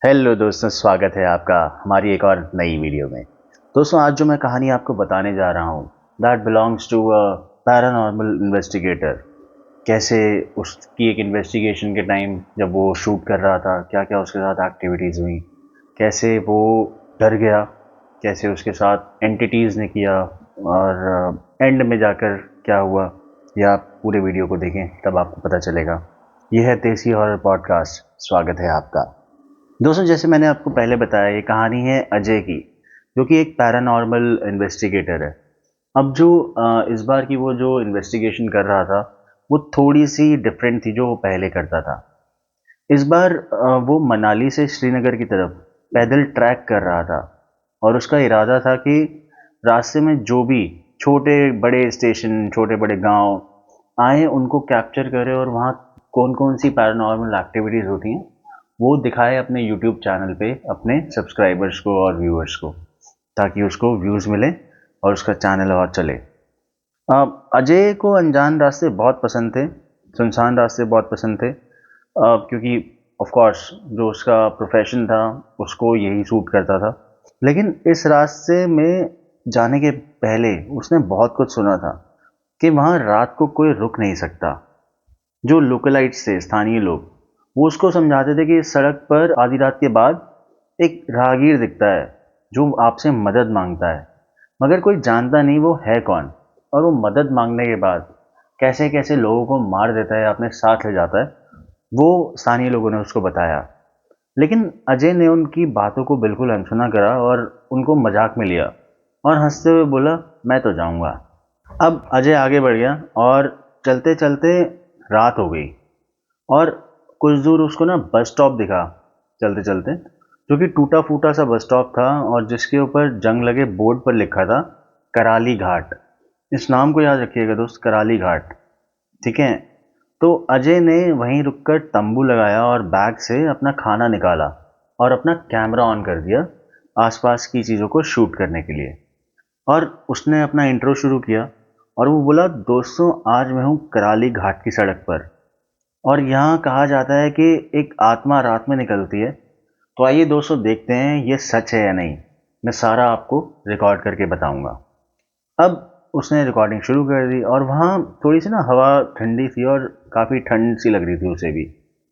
Hello दोस्तों, स्वागत है आपका हमारी एक और नई वीडियो में। दोस्तों, आज जो मैं कहानी आपको बताने जा रहा हूँ that belongs to a paranormal investigator. कैसे उसकी एक इन्वेस्टिगेशन के टाइम जब वो शूट कर रहा था, क्या क्या उसके साथ एक्टिविटीज़ हुई, कैसे वो डर गया, कैसे उसके साथ एंटिटीज़ ने किया और एंड में जाकर क्या हुआ। ये आप पूरे वीडियो को देखें तब आपको पता चलेगा। यह है देसी हॉरर पॉडकास्ट। स्वागत है आपका। दोस्तों, जैसे मैंने आपको पहले बताया, ये कहानी है अजय की, जो कि एक पैरानॉर्मल इन्वेस्टिगेटर है। अब जो इस बार की वो जो इन्वेस्टिगेशन कर रहा था, वो थोड़ी सी डिफरेंट थी जो वो पहले करता था। इस बार वो मनाली से श्रीनगर की तरफ पैदल ट्रैक कर रहा था और उसका इरादा था कि रास्ते में जो भी छोटे बड़े स्टेशन, छोटे बड़े गांव आए, उनको कैप्चर करे और वहाँ कौन कौन सी पैरानॉर्मल एक्टिविटीज़ होती हैं वो दिखाए अपने यूट्यूब चैनल पे अपने सब्सक्राइबर्स को और व्यूअर्स को, ताकि उसको व्यूज़ मिले और उसका चैनल और चले। अजय को अनजान रास्ते बहुत पसंद थे, सुनसान रास्ते बहुत पसंद थे, क्योंकि ऑफ कोर्स जो उसका प्रोफेशन था उसको यही सूट करता था। लेकिन इस रास्ते में जाने के पहले उसने बहुत कुछ सुना था कि वहाँ रात को कोई रुक नहीं सकता। जो लोकलाइट्स थे, स्थानीय लोग, वो उसको समझाते थे कि इस सड़क पर आधी रात के बाद एक राहगीर दिखता है जो आपसे मदद मांगता है, मगर कोई जानता नहीं वो है कौन, और वो मदद मांगने के बाद कैसे कैसे लोगों को मार देता है, अपने साथ ले जाता है, वो स्थानीय लोगों ने उसको बताया। लेकिन अजय ने उनकी बातों को बिल्कुल अनसुना करा और उनको मजाक में लिया और हंसते हुए बोला, मैं तो जाऊंगा। अब अजय आगे बढ़ गया और चलते चलते रात हो गई और कुछ दूर उसको ना बस स्टॉप दिखा चलते चलते, जो कि टूटा फूटा सा बस स्टॉप था और जिसके ऊपर जंग लगे बोर्ड पर लिखा था कराली घाट। इस नाम को याद रखिएगा दोस्त, कराली घाट। ठीक है। तो अजय ने वहीं रुककर तंबू लगाया और बैग से अपना खाना निकाला और अपना कैमरा ऑन कर दिया आसपास की चीज़ों को शूट करने के लिए। और उसने अपना इंट्रो शुरू किया और वो बोला, दोस्तों आज मैं हूँ कराली घाट की सड़क पर और यहाँ कहा जाता है कि एक आत्मा रात में निकलती है। तो आइए दोस्तों देखते हैं ये सच है या नहीं। मैं सारा आपको रिकॉर्ड करके बताऊंगा। अब उसने रिकॉर्डिंग शुरू कर दी और वहाँ थोड़ी सी ना हवा ठंडी थी और काफ़ी ठंड सी लग रही थी उसे भी।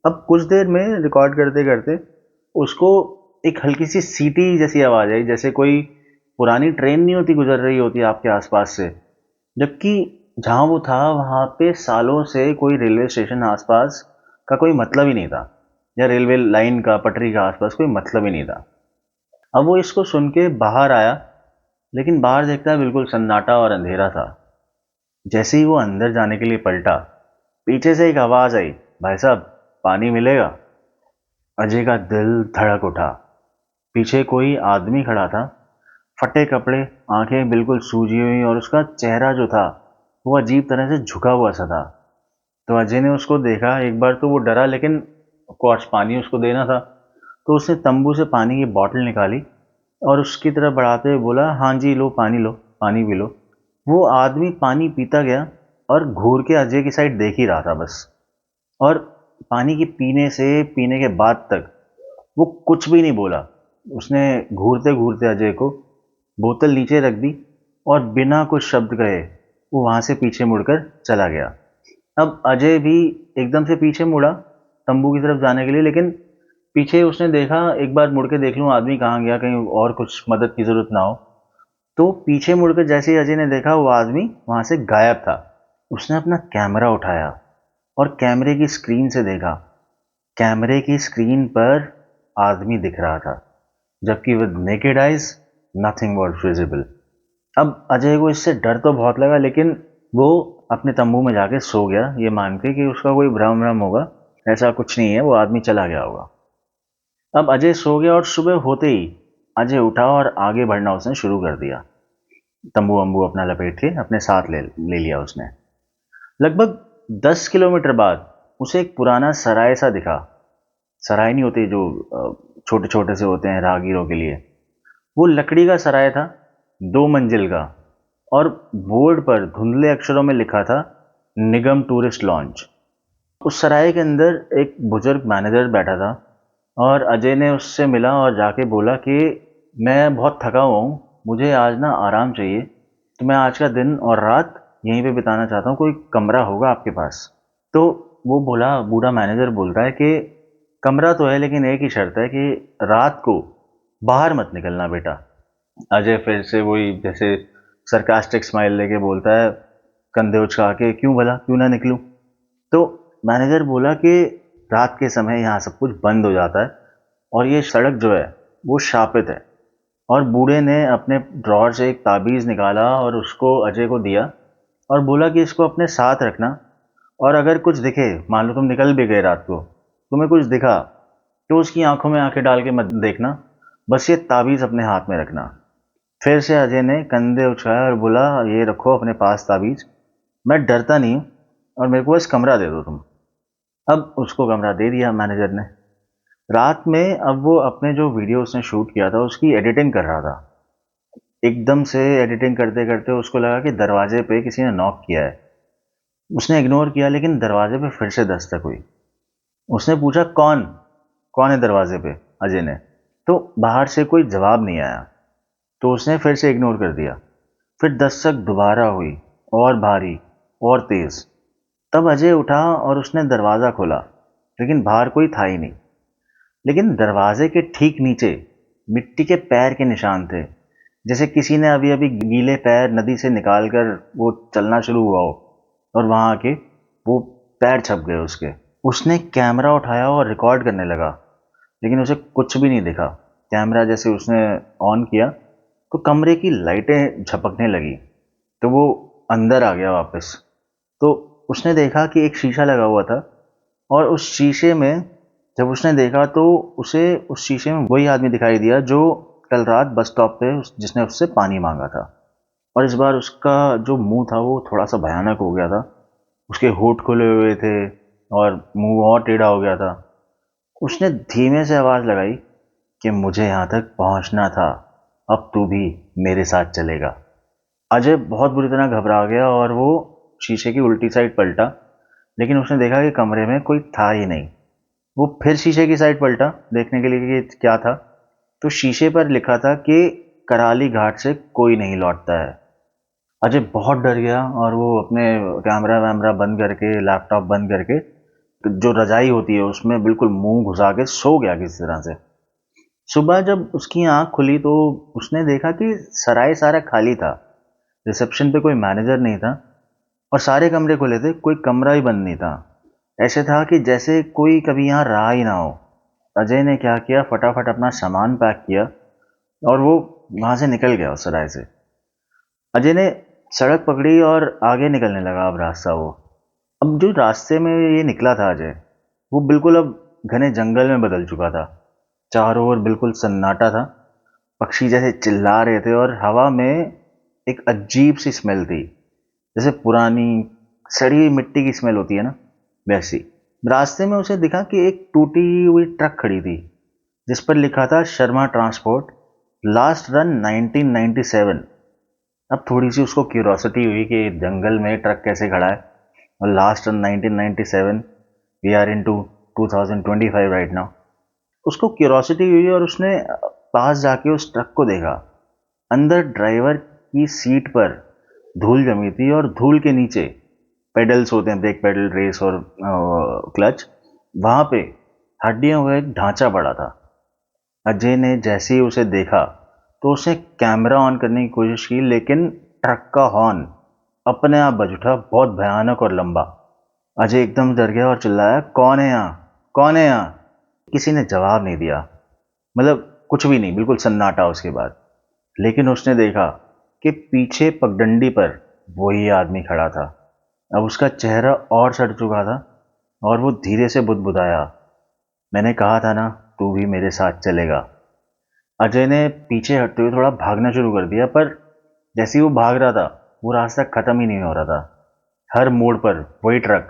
अब कुछ देर में रिकॉर्ड करते करते उसको एक हल्की सी सीटी जैसी आवाज़ आई, जैसे कोई पुरानी ट्रेन नहीं होती गुजर रही होती आपके आसपास से। जबकि जहाँ वो था वहाँ पे सालों से कोई रेलवे स्टेशन आसपास का कोई मतलब ही नहीं था, या रेलवे लाइन का पटरी का आसपास कोई मतलब ही नहीं था। अब वो इसको सुन के बाहर आया, लेकिन बाहर देखता है बिल्कुल सन्नाटा और अंधेरा था। जैसे ही वो अंदर जाने के लिए पलटा, पीछे से एक आवाज़ आई, भाई साहब पानी मिलेगा। अजय का दिल धड़क उठा। पीछे कोई आदमी खड़ा था, फटे कपड़े, आंखें बिल्कुल सूजी हुई और उसका चेहरा जो था वो अजीब तरह से झुका हुआ सा था। तो अजय ने उसको देखा। एक बार तो वो डरा, लेकिन ऑफ कोर्स पानी उसको देना था, तो उसने तंबू से पानी की बोतल निकाली और उसकी तरफ बढ़ाते हुए बोला, हाँ जी लो पानी लो, पानी पी लो। वो आदमी पानी पीता गया और घूर के अजय की साइड देख ही रहा था बस। और पानी के पीने से पीने के बाद तक वो कुछ भी नहीं बोला। उसने घूरते घूरते अजय को बोतल नीचे रख दी और बिना कुछ शब्द कहे वो वहां से पीछे मुड़कर चला गया। अब अजय भी एकदम से पीछे मुड़ा तंबू की तरफ जाने के लिए, लेकिन पीछे उसने देखा, एक बार मुड़ के देख लूं आदमी कहाँ गया, कहीं और कुछ मदद की जरूरत ना हो। तो पीछे मुड़कर जैसे ही अजय ने देखा, वो आदमी वहां से गायब था। उसने अपना कैमरा उठाया और कैमरे की स्क्रीन से देखा। कैमरे की स्क्रीन पर आदमी दिख रहा था, जबकि with naked eyes nothing was visible. अब अजय को इससे डर तो बहुत लगा, लेकिन वो अपने तंबू में जाके सो गया, ये मान के कि उसका कोई भ्रम भ्रम होगा। ऐसा कुछ नहीं है, वो आदमी चला गया होगा। अब अजय सो गया और सुबह होते ही अजय उठा और आगे बढ़ना उसने शुरू कर दिया। तंबू वंबू अपना लपेट के अपने साथ ले लिया उसने। लगभग 10 किलोमीटर बाद उसे एक पुराना सराय सा दिखा। सराय नहीं होते जो छोटे छोटे से होते हैं राहगीरों के लिए, वो लकड़ी का सराय था, 2 मंजिल का। और बोर्ड पर धुंधले अक्षरों में लिखा था निगम टूरिस्ट लॉन्च। उस सराय के अंदर एक बुजुर्ग मैनेजर बैठा था और अजय ने उससे मिला और जाके बोला कि मैं बहुत थका हुआ हूँ, मुझे आज ना आराम चाहिए, तो मैं आज का दिन और रात यहीं पे बिताना चाहता हूँ, कोई कमरा होगा आपके पास? तो वो बोला, बूढ़ा मैनेजर बोलता है कि कमरा तो है लेकिन एक ही शर्त है कि रात को बाहर मत निकलना बेटा। अजय फिर से वही जैसे सरकास्टिक स्माइल लेके बोलता है, कंधे उचका के, क्यों भला, क्यों ना निकलूं? तो मैनेजर बोला कि रात के समय यहाँ सब कुछ बंद हो जाता है और ये सड़क जो है वो शापित है। और बूढ़े ने अपने ड्रॉर से एक ताबीज़ निकाला और उसको अजय को दिया और बोला कि इसको अपने साथ रखना, और अगर कुछ दिखे, मान लो तुम निकल भी गए रात को, तुम्हें कुछ दिखा, तो उसकी आंखों में आंखें डाल के मत देखना, बस ये ताबीज़ अपने हाथ में रखना। फिर से अजय ने कंधे उछाए और बोला, ये रखो अपने पास ताबीज़, मैं डरता नहीं हूँ, और मेरे को बस कमरा दे दो तुम। अब उसको कमरा दे दिया मैनेजर ने। रात में अब वो अपने जो वीडियो उसने शूट किया था उसकी एडिटिंग कर रहा था। एकदम से एडिटिंग करते करते उसको लगा कि दरवाजे पे किसी ने नॉक किया है। उसने इग्नोर किया लेकिन दरवाजे पे फिर से दस्तक हुई। उसने पूछा, कौन कौन है दरवाजे पे? अजय ने। तो बाहर से कोई जवाब नहीं आया, तो उसने फिर से इग्नोर कर दिया। फिर दस्तक दोबारा हुई, और भारी और तेज। तब अजय उठा और उसने दरवाज़ा खोला, लेकिन बाहर कोई था ही नहीं। लेकिन दरवाजे के ठीक नीचे मिट्टी के पैर के निशान थे, जैसे किसी ने अभी अभी गीले पैर नदी से निकाल कर वो चलना शुरू हुआ हो, और वहां आके वो पैर छप गए उसके। उसने कैमरा उठाया और रिकॉर्ड करने लगा, लेकिन उसे कुछ भी नहीं दिखा। कैमरा जैसे उसने ऑन किया तो कमरे की लाइटें झपकने लगी, तो वो अंदर आ गया वापस। तो उसने देखा कि एक शीशा लगा हुआ था, और उस शीशे में जब उसने देखा तो उसे उस शीशे में वही आदमी दिखाई दिया जो कल रात बस स्टॉप पे जिसने उससे पानी मांगा था। और इस बार उसका जो मुंह था वो थोड़ा सा भयानक हो गया था। उसके होंठ खुले हुए थे और मुंह और टेढ़ा हो गया था। उसने धीमे से आवाज लगाई कि मुझे यहाँ तक पहुँचना था, अब तू भी मेरे साथ चलेगा। अजय बहुत बुरी तरह घबरा गया और वो शीशे की उल्टी साइड पलटा, लेकिन उसने देखा कि कमरे में कोई था ही नहीं। वो फिर शीशे की साइड पलटा देखने के लिए कि क्या था, तो शीशे पर लिखा था कि कराली घाट से कोई नहीं लौटता है। अजय बहुत डर गया और वो अपने कैमरा वैमरा बंद करके, लैपटॉप बंद करके, तो जो रजाई होती है उसमें बिल्कुल मुंह घुसा के सो गया किसी तरह से। सुबह जब उसकी आंख खुली तो उसने देखा कि सराय सारा खाली था। रिसेप्शन पे कोई मैनेजर नहीं था, और सारे कमरे खुले थे, कोई कमरा ही बंद नहीं था। ऐसे था कि जैसे कोई कभी यहाँ रहा ही ना हो। अजय ने क्या किया, फटाफट अपना सामान पैक किया और वो वहां से निकल गया उस सराय से। अजय ने सड़क पकड़ी और आगे निकलने लगा अब रास्ता वो। अब जो रास्ते में ये निकला था अजय, वो बिल्कुल अब घने जंगल में बदल चुका था। चारों ओर बिल्कुल सन्नाटा था, पक्षी जैसे चिल्ला रहे थे और हवा में एक अजीब सी स्मेल थी, जैसे पुरानी सड़ी हुई मिट्टी की स्मेल होती है ना, वैसी। रास्ते में उसे दिखा कि एक टूटी हुई ट्रक खड़ी थी, जिस पर लिखा था शर्मा ट्रांसपोर्ट, लास्ट रन 1997। अब थोड़ी सी उसको क्यूरोसिटी हुई कि जंगल में ट्रक कैसे खड़ा है, और last run 1997, we are into 2025 right now. उसको क्यूरोसिटी हुई और उसने पास जाके उस ट्रक को देखा। अंदर ड्राइवर की सीट पर धूल जमी थी, और धूल के नीचे पेडल्स होते हैं, ब्रेक पेडल, रेस और क्लच, वहां पे हड्डियों का एक ढांचा पड़ा था। अजय ने जैसे ही उसे देखा तो उसने कैमरा ऑन करने की कोशिश की, लेकिन ट्रक का हॉर्न अपने आप बज उठा, बहुत भयानक और लंबा। अजय एकदम डर गया और चिल्लाया, कौन है यहाँ, कौन है यहाँ? किसी ने जवाब नहीं दिया, मतलब कुछ भी नहीं, बिल्कुल सन्नाटा उसके बाद। लेकिन उसने देखा कि पीछे पगडंडी पर वही आदमी खड़ा था। अब उसका चेहरा और सड़ चुका था, और वो धीरे से बुदबुदाया, मैंने कहा था ना, तू भी मेरे साथ चलेगा। अजय ने पीछे हटते हुए थोड़ा भागना शुरू कर दिया, पर जैसे ही वो भाग रहा था वो रास्ता खत्म ही नहीं हो रहा था। हर मोड़ पर वही ट्रक,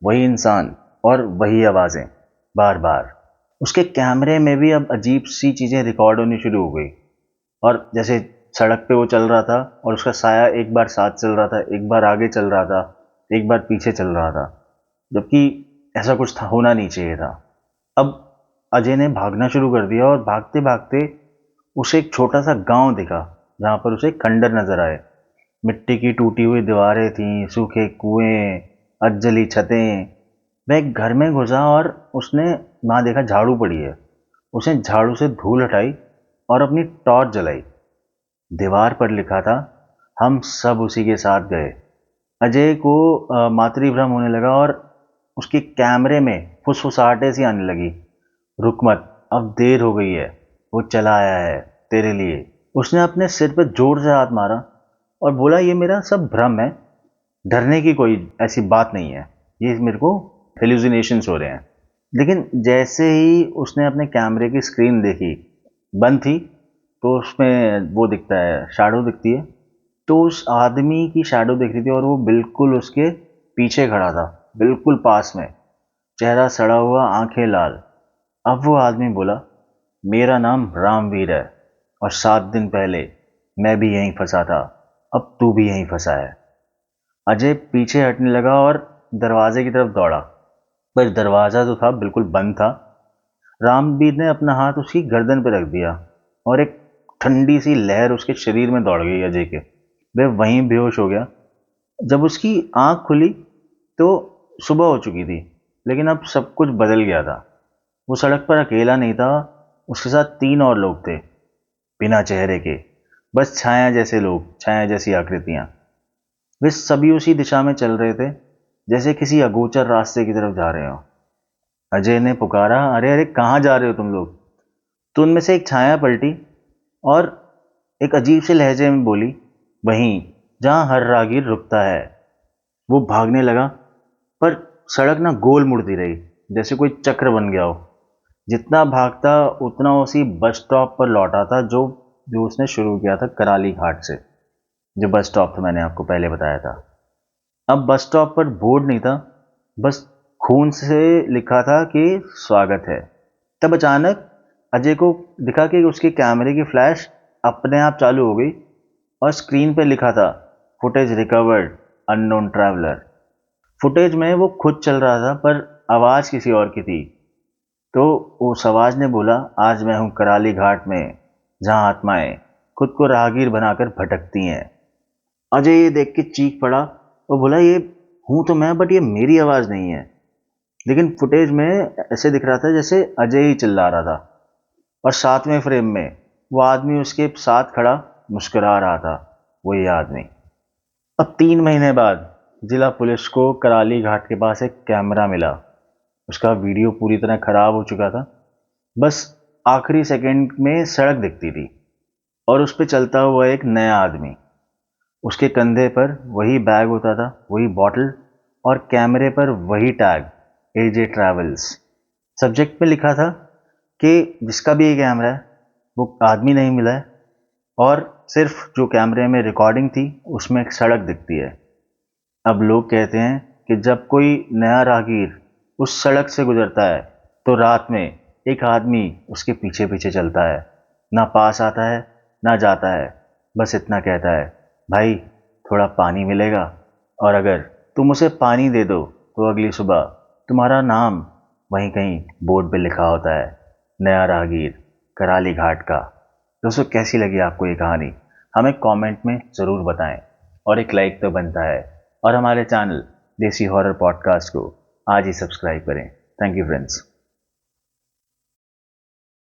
वही इंसान और वही आवाजें, बार बार। उसके कैमरे में भी अब अजीब सी चीजें रिकॉर्ड होनी शुरू हो गई। और जैसे सड़क पे वो चल रहा था और उसका साया एक बार साथ चल रहा था, एक बार आगे चल रहा था, एक बार पीछे चल रहा था, जबकि ऐसा कुछ था, होना नहीं चाहिए था। अब अजय ने भागना शुरू कर दिया और भागते भागते उसे एक छोटा सा गांव दिखा जहां पर उसे खंडर नजर आए। मिट्टी की टूटी हुई दीवारें थीं, सूखे कुएं, अधजली छतें। वह एक घर में घुसा और उसने वहां देखा झाड़ू पड़ी है। उसने झाड़ू से धूल हटाई और अपनी टॉर्च जलाई। दीवार पर लिखा था, हम सब उसी के साथ गए। अजय को मातृभ्रम होने लगा और उसके कैमरे में फुसफुसाहटें सी आने लगी। रुक मत, अब देर हो गई है, वो चला आया है तेरे लिए। उसने अपने सिर पर जोर से हाथ मारा और बोला, ये मेरा सब भ्रम है, डरने की कोई ऐसी बात नहीं है, ये मेरे को हेलुसिनेशंस हो रहे हैं। लेकिन जैसे ही उसने अपने कैमरे की स्क्रीन देखी, बंद थी, तो उसमें वो दिखता है, शैडो दिखती है। तो उस आदमी की शैडो दिख रही थी और वो बिल्कुल उसके पीछे खड़ा था, बिल्कुल पास में, चेहरा सड़ा हुआ, आंखें लाल। अब वो आदमी बोला, मेरा नाम रामवीर है और 7 दिन पहले मैं भी यहीं फंसा था, अब तू भी यहीं फंसा है। अजय पीछे हटने लगा और दरवाजे की तरफ दौड़ा, पर दरवाज़ा जो था बिल्कुल बंद था। रामवीर ने अपना हाथ उसकी गर्दन पर रख दिया और एक ठंडी सी लहर उसके शरीर में दौड़ गई अजय के। वह वहीं बेहोश हो गया। जब उसकी आंख खुली तो सुबह हो चुकी थी, लेकिन अब सब कुछ बदल गया था। वो सड़क पर अकेला नहीं था, उसके साथ 3 और लोग थे, बिना चेहरे के, बस छाया जैसे लोग, छाया जैसी आकृतियां। वे सभी उसी दिशा में चल रहे थे, जैसे किसी अगोचर रास्ते की तरफ जा रहे हो। अजय ने पुकारा, अरे अरे, कहाँ जा रहे हो तुम लोग? तो उनमें से एक छाया पलटी और एक अजीब से लहजे में बोली, वहीं जहां हर राहगीर रुकता है। वो भागने लगा, पर सड़क ना गोल मुड़ती रही, जैसे कोई चक्र बन गया हो। जितना भागता उतना उसी बस स्टॉप पर लौट आता जो जो उसने शुरू किया था, कराली घाट से। जो बस स्टॉप था, मैंने आपको पहले बताया था। अब बस स्टॉप पर बोर्ड नहीं था, बस खून से लिखा था कि स्वागत है। तब अचानक अजय को दिखा कि उसके कैमरे की फ्लैश अपने आप चालू हो गई और स्क्रीन पर लिखा था, footage recovered, unknown traveller. Footage में वो खुद चल रहा था, पर आवाज़ किसी और की थी। तो उस आवाज़ ने बोला, आज मैं हूँ कराली घाट में, जहाँ आत्माएं खुद को राहगीर बनाकर भटकती हैं। अजय ये देख के चीख पड़ा और बोला, ये हूँ तो मैं, बट ये मेरी आवाज़ नहीं है। लेकिन फुटेज में ऐसे दिख रहा था जैसे अजय ही चिल्ला रहा था, और 7वें फ्रेम में वो आदमी उसके साथ खड़ा मुस्कुरा रहा था, वही आदमी। अब 3 महीने बाद जिला पुलिस को कराली घाट के पास एक कैमरा मिला। उसका वीडियो पूरी तरह खराब हो चुका था, बस आखिरी सेकंड में सड़क दिखती थी और उस पर चलता हुआ एक नया आदमी। उसके कंधे पर वही बैग होता था, वही बॉटल, और कैमरे पर वही टैग, एजे ट्रैवल्स। सब्जेक्ट में लिखा था कि जिसका भी ये कैमरा है वो आदमी नहीं मिला है, और सिर्फ जो कैमरे में रिकॉर्डिंग थी उसमें एक सड़क दिखती है। अब लोग कहते हैं कि जब कोई नया राहगीर उस सड़क से गुजरता है तो रात में एक आदमी उसके पीछे पीछे चलता है, ना पास आता है ना जाता है, बस इतना कहता है, भाई थोड़ा पानी मिलेगा? और अगर तुम उसे पानी दे दो तो अगली सुबह तुम्हारा नाम वहीं कहीं बोर्ड पे लिखा होता है, नया राहगीर, कराली घाट का। दोस्तों, कैसी लगी आपको ये कहानी? हमें कमेंट में ज़रूर बताएं, और एक लाइक तो बनता है। और हमारे चैनल देसी हॉरर पॉडकास्ट को आज ही सब्सक्राइब करें। Thank you friends.